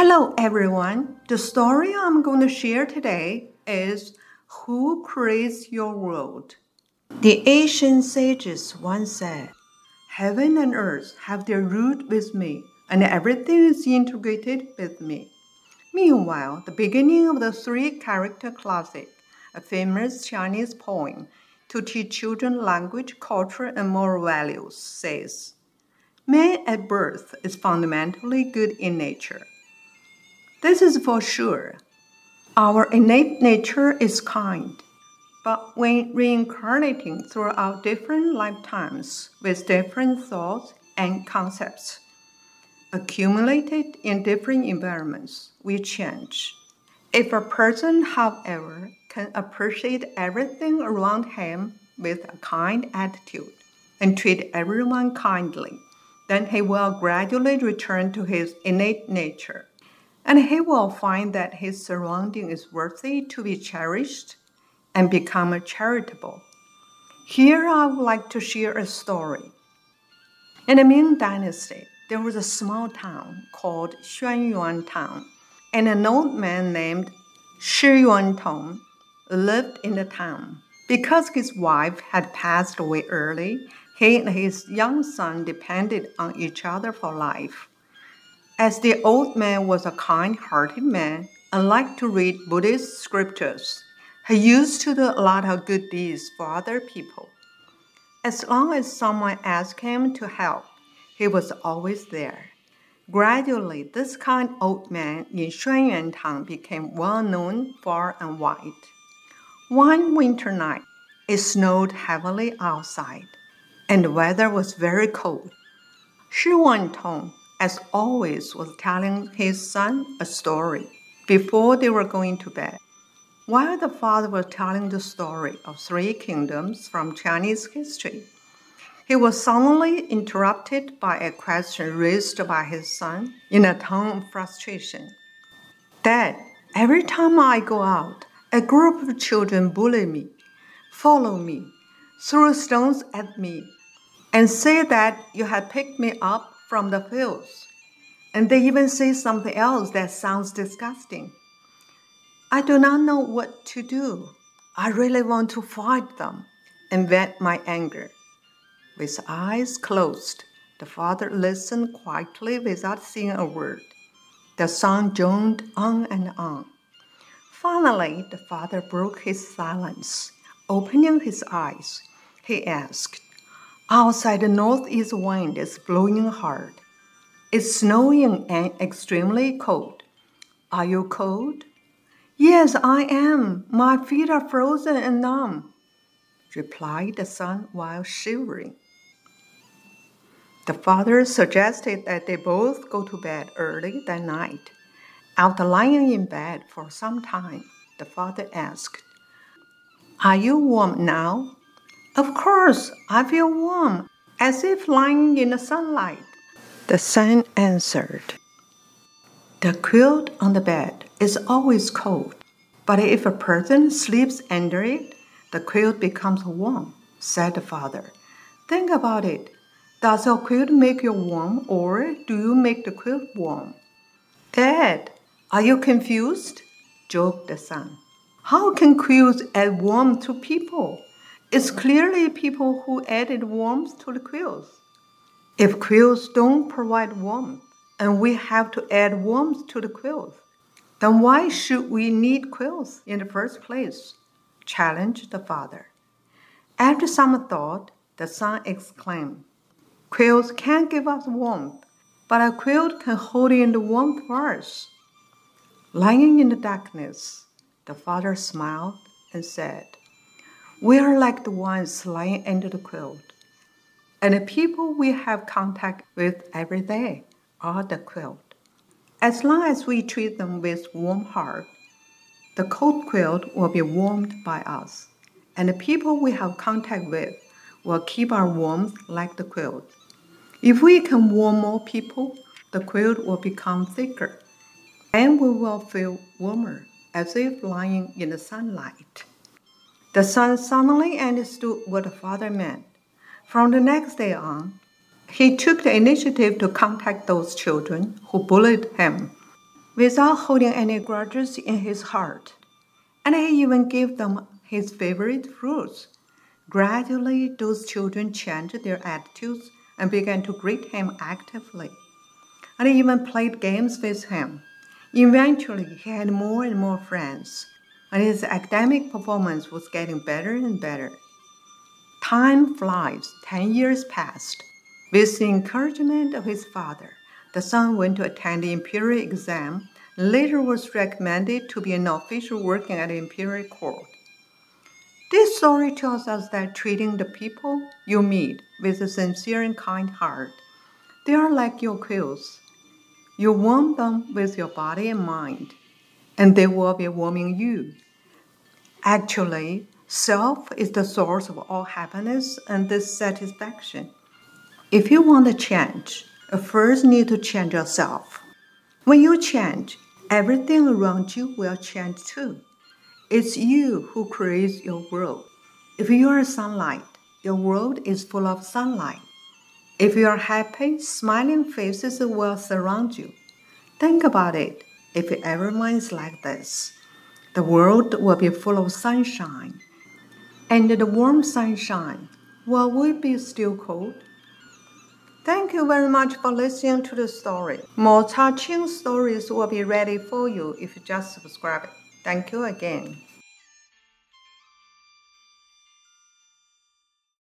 Hello everyone. The story I'm going to share today is Who Creates Your World? The ancient sages once said, Heaven and earth have their root with me, and everything is integrated with me. Meanwhile, the beginning of the three-character classic, a famous Chinese poem to teach children language, culture, and moral values, says, Man at birth is fundamentally good in nature. This is for sure. Our innate nature is kind, but when reincarnating throughout different lifetimes with different thoughts and concepts, accumulated in different environments, we change. If a person, however, can appreciate everything around him with a kind attitude and treat everyone kindly, then he will gradually return to his innate nature. And he will find that his surrounding is worthy to be cherished and become charitable. Here I would like to share a story. In the Ming Dynasty, there was a small town called Xuanyuan Town, and an old man named Shi Yuantong lived in the town. Because his wife had passed away early, he and his young son depended on each other for life. As the old man was a kind-hearted man and liked to read Buddhist scriptures, he used to do a lot of good deeds for other people. As long as someone asked him to help, he was always there. Gradually, this kind old man in Xuanyuantang became well known far and wide. One winter night, it snowed heavily outside, and the weather was very cold. Shi Yuantong, as always, was telling his son a story before they were going to bed. While the father was telling the story of three kingdoms from Chinese history, he was suddenly interrupted by a question raised by his son in a tone of frustration. Dad, every time I go out, a group of children bully me, follow me, throw stones at me, and say that you had picked me up from the fields. And they even say something else that sounds disgusting. I do not know what to do. I really want to fight them and vent my anger. With eyes closed, the father listened quietly without saying a word. The son droned on and on. Finally, the father broke his silence. Opening his eyes, he asked, Outside, the northeast wind is blowing hard. It's snowing and extremely cold. Are you cold? Yes, I am. My feet are frozen and numb, replied the son while shivering. The father suggested that they both go to bed early that night. After lying in bed for some time, the father asked, Are you warm now? Of course, I feel warm, as if lying in the sunlight, the son answered. The quilt on the bed is always cold, but if a person sleeps under it, the quilt becomes warm, said the father. Think about it. Does a quilt make you warm, or do you make the quilt warm? Dad, are you confused? Joked the son. How can quilts add warmth to people? It's clearly people who added warmth to the quilts. If quilts don't provide warmth, and we have to add warmth to the quilts, then why should we need quilts in the first place? Challenged the father. After some thought, the son exclaimed, Quilts can't give us warmth, but a quilt can hold in the warmth for us. Lying in the darkness, the father smiled and said, We are like the ones lying under the quilt, and the people we have contact with every day are the quilt. As long as we treat them with warm heart, the cold quilt will be warmed by us, and the people we have contact with will keep our warmth like the quilt. If we can warm more people, the quilt will become thicker, and we will feel warmer, as if lying in the sunlight. The son suddenly understood what the father meant. From the next day on, he took the initiative to contact those children who bullied him. without holding any grudges in his heart. And he even gave them his favorite fruits. Gradually, those children changed their attitudes and began to greet him actively. And he even played games with him. Eventually, he had more and more friends, and his academic performance was getting better and better. Time flies. 10 years passed. With the encouragement of his father, the son went to attend the imperial exam and later was recommended to be an official working at the imperial court. This story tells us that treating the people you meet with a sincere and kind heart, they are like your clothes. You warm them with your body and mind, and they will be warming you. Actually, self is the source of all happiness and dissatisfaction. If you want to change, you first need to change yourself. When you change, everything around you will change too. It's you who creates your world. If you are sunlight, your world is full of sunlight. If you are happy, smiling faces will surround you. Think about it. If everyone is like this, the world will be full of sunshine. And the warm sunshine, will we be still cold? Thank you very much for listening to the story. More touching stories will be ready for you if you just subscribe. Thank you again.